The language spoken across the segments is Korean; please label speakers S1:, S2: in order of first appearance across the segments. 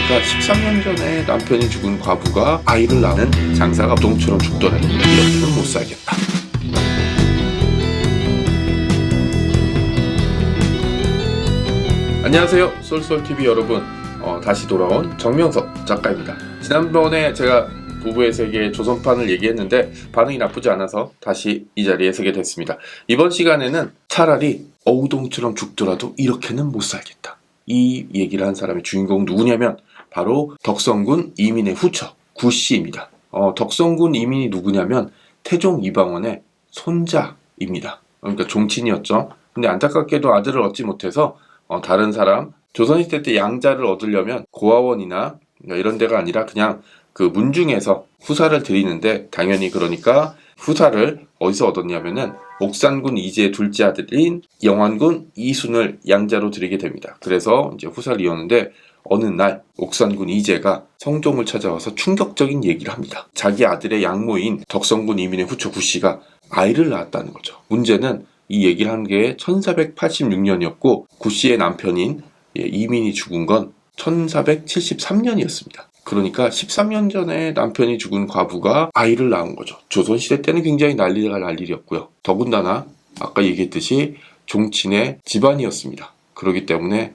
S1: 그러니까 13년 전에 남편이 죽은 과부가 아이를 낳는 장사가 동처럼 죽더라도 이렇게는 못 살겠다. 안녕하세요, 쏠쏠TV 여러분. 다시 돌아온 정명섭 작가입니다. 지난번에 제가 부부의 세계 조선판을 얘기했는데 반응이 나쁘지 않아서 다시 이 자리에 서게 됐습니다. 이번 시간에는 차라리 어우동처럼 죽더라도 이렇게는 못 살겠다, 이 얘기를 한 사람의 주인공 누구냐면 바로 덕성군 이민의 후처 구씨입니다. 덕성군 이민이 누구냐면 태종 이방원의 손자입니다. 그러니까 종친이었죠. 근데 안타깝게도 아들을 얻지 못해서 다른 사람, 조선시대 때 양자를 얻으려면 고아원이나 이런 데가 아니라 그냥 그 문중에서 후사를 드리는데, 당연히 그러니까 후사를 어디서 얻었냐면은 옥산군 이제의 둘째 아들인 영환군 이순을 양자로 드리게 됩니다. 그래서 이제 후사를 이었는데 어느 날 옥산군 이제가 성종을 찾아와서 충격적인 얘기를 합니다. 자기 아들의 양모인 덕성군 이민의 후처 구씨가 아이를 낳았다는 거죠. 문제는 이 얘기를 한 게 1486년이었고 구씨의 남편인 이민이 죽은 건 1473년이었습니다. 그러니까 13년 전에 남편이 죽은 과부가 아이를 낳은 거죠. 조선시대 때는 굉장히 난리가 날 일이었고요. 더군다나 아까 얘기했듯이 종친의 집안이었습니다. 그렇기 때문에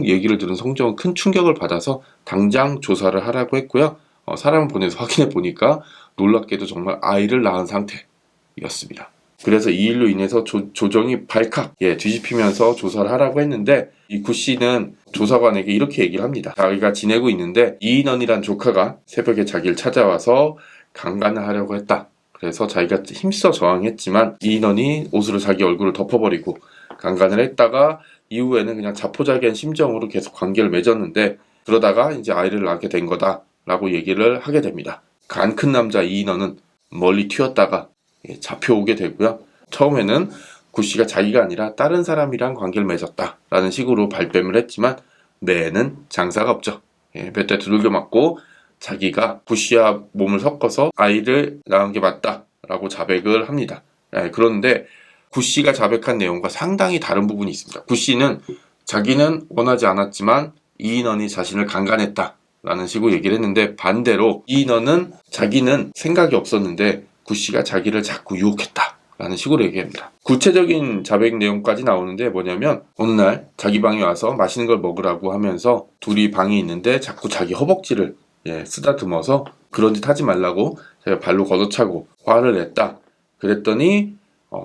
S1: 얘기를 들은 성종은 큰 충격을 받아서 당장 조사를 하라고 했고요. 사람을 보내서 확인해 보니까 놀랍게도 정말 아이를 낳은 상태였습니다. 그래서 이 일로 인해서 조정이 발칵 뒤집히면서 조사를 하라고 했는데, 이 구씨는 조사관에게 이렇게 얘기를 합니다. 자기가 지내고 있는데 이인원이란 조카가 새벽에 자기를 찾아와서 강간을 하려고 했다. 그래서 자기가 힘써 저항했지만 이인원이 옷으로 자기 얼굴을 덮어버리고 강간을 했다가 이후에는 그냥 자포자기한 심정으로 계속 관계를 맺었는데, 그러다가 이제 아이를 낳게 된 거다 라고 얘기를 하게 됩니다. 간 큰 남자 이인원은 멀리 튀었다가 잡혀오게 되고요. 처음에는 구씨가 자기가 아니라 다른 사람이랑 관계를 맺었다 라는 식으로 발뺌을 했지만 매는 장사가 없죠. 몇 대 두들겨 맞고 자기가 구씨와 몸을 섞어서 아이를 낳은 게 맞다 라고 자백을 합니다. 그런데 구씨가 자백한 내용과 상당히 다른 부분이 있습니다. 구씨는 자기는 원하지 않았지만 이인원이 자신을 강간했다 라는 식으로 얘기를 했는데, 반대로 이인원은 자기는 생각이 없었는데 구씨가 자기를 자꾸 유혹했다 라는 식으로 얘기합니다. 구체적인 자백 내용까지 나오는데 뭐냐면, 어느 날 자기 방에 와서 맛있는 걸 먹으라고 하면서 둘이 방에 있는데 자꾸 자기 허벅지를 쓰다듬어서 그런 짓 하지 말라고 제가 발로 걷어차고 화를 냈다. 그랬더니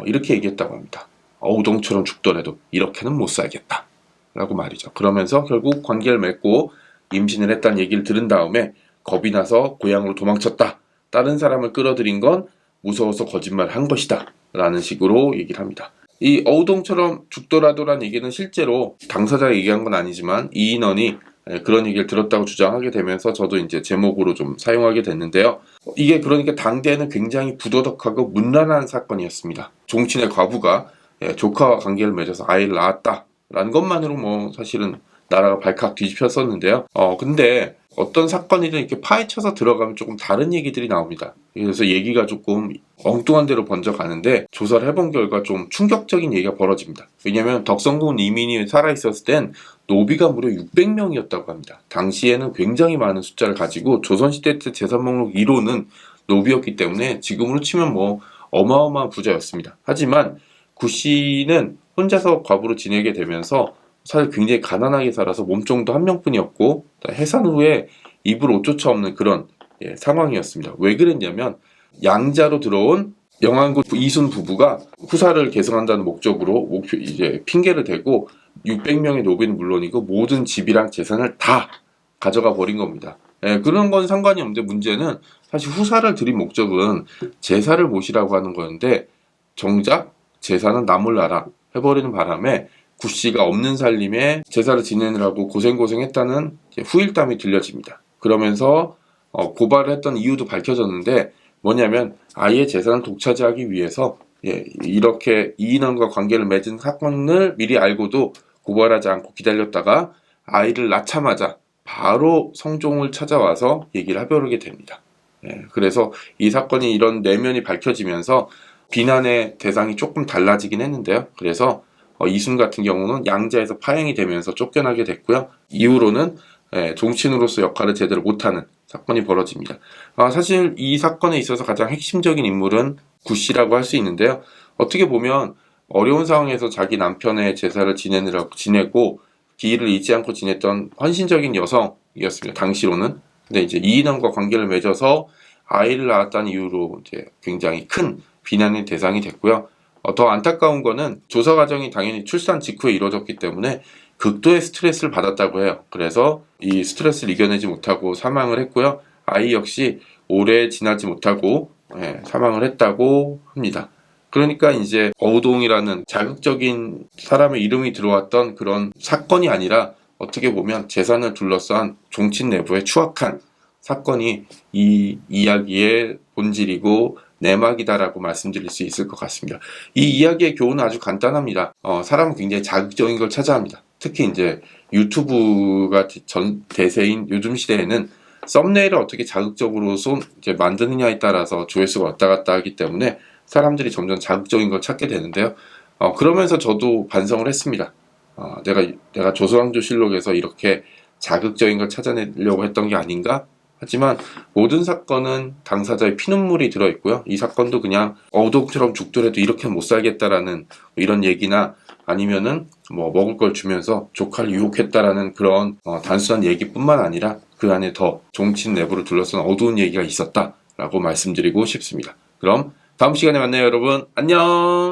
S1: 이렇게 얘기했다고 합니다. 어우동처럼 죽더라도 이렇게는 못 살겠다 라고 말이죠. 그러면서 결국 관계를 맺고 임신을 했다는 얘기를 들은 다음에 겁이 나서 고향으로 도망쳤다. 다른 사람을 끌어들인 건 무서워서 거짓말을 한 것이다 라는 식으로 얘기를 합니다. 이 어우동처럼 죽더라도라는 얘기는 실제로 당사자가 얘기한 건 아니지만 이인원이 그런 얘기를 들었다고 주장하게 되면서 저도 이제 제목으로 좀 사용하게 됐는데요. 이게 그러니까 당대에는 굉장히 부도덕하고 문란한 사건이었습니다. 종친의 과부가 조카와 관계를 맺어서 아이를 낳았다 라는 것만으로 사실은 나라가 발칵 뒤집혔었는데요. 근데 어떤 사건이든 이렇게 파헤쳐서 들어가면 조금 다른 얘기들이 나옵니다. 그래서 얘기가 조금 엉뚱한 데로 번져가는데, 조사를 해본 결과 좀 충격적인 얘기가 벌어집니다. 왜냐하면 덕성군 이민이 살아있었을 땐 노비가 무려 600명이었다고 합니다. 당시에는 굉장히 많은 숫자를 가지고 조선시대 때 재산목록 1호는 노비였기 때문에 지금으로 치면 어마어마한 부자였습니다. 하지만 구씨는 혼자서 과부로 지내게 되면서 사실 굉장히 가난하게 살아서 몸종도 한 명뿐이었고 해산 후에 입을 옷조차 없는 그런 상황이었습니다. 왜 그랬냐면, 양자로 들어온 영환군 이순 부부가 후사를 계승한다는 목적으로 이제 핑계를 대고 600명의 노비는 물론이고 모든 집이랑 재산을 다 가져가 버린 겁니다. 그런 건 상관이 없는데, 문제는 사실 후사를 드린 목적은 제사를 모시라고 하는 거였는데 정작 제사는 나 몰라라 해버리는 바람에 구씨가 없는 살림에 제사를 지내느라고 고생했다는 후일담이 들려집니다. 그러면서 고발을 했던 이유도 밝혀졌는데, 뭐냐면 아이의 재산을 독차지하기 위해서 이렇게 이인원과 관계를 맺은 사건을 미리 알고도 고발하지 않고 기다렸다가 아이를 낳자마자 바로 성종을 찾아와서 얘기를 해버리게 됩니다. 그래서 이 사건이 이런 내면이 밝혀지면서 비난의 대상이 조금 달라지긴 했는데요. 그래서 이순 같은 경우는 양자에서 파행이 되면서 쫓겨나게 됐고요. 이후로는 종친으로서 역할을 제대로 못하는 사건이 벌어집니다. 사실 이 사건에 있어서 가장 핵심적인 인물은 구씨라고 할 수 있는데요. 어떻게 보면 어려운 상황에서 자기 남편의 제사를 지내고 기일을 잊지 않고 지냈던 헌신적인 여성이었습니다. 당시로는. 근데 이제 이인원과 관계를 맺어서 아이를 낳았다는 이유로 이제 굉장히 큰 비난의 대상이 됐고요. 더 안타까운 거는 조사 과정이 당연히 출산 직후에 이루어졌기 때문에 극도의 스트레스를 받았다고 해요. 그래서 이 스트레스를 이겨내지 못하고 사망을 했고요. 아이 역시 오래 지나지 못하고 사망을 했다고 합니다. 그러니까 이제 어우동이라는 자극적인 사람의 이름이 들어왔던 그런 사건이 아니라 어떻게 보면 재산을 둘러싼 종친 내부의 추악한 사건이 이 이야기의 본질이고 내막이다라고 말씀드릴 수 있을 것 같습니다. 이 이야기의 교훈은 아주 간단합니다. 사람은 굉장히 자극적인 걸 찾아합니다. 특히 이제 유튜브가 전 대세인 요즘 시대에는 썸네일을 어떻게 자극적으로 이제 만드느냐에 따라서 조회수가 왔다 갔다 하기 때문에 사람들이 점점 자극적인 걸 찾게 되는데요. 그러면서 저도 반성을 했습니다. 내가 조선왕조실록에서 이렇게 자극적인 걸 찾아내려고 했던 게 아닌가? 하지만 모든 사건은 당사자의 피눈물이 들어있고요. 이 사건도 그냥 어우동처럼 죽더라도 이렇게 못 살겠다라는 이런 얘기나 아니면은 뭐 먹을 걸 주면서 조카를 유혹했다라는 그런 단순한 얘기뿐만 아니라 그 안에 더 종친 내부를 둘러싼 어두운 얘기가 있었다라고 말씀드리고 싶습니다. 그럼 다음 시간에 만나요, 여러분. 안녕.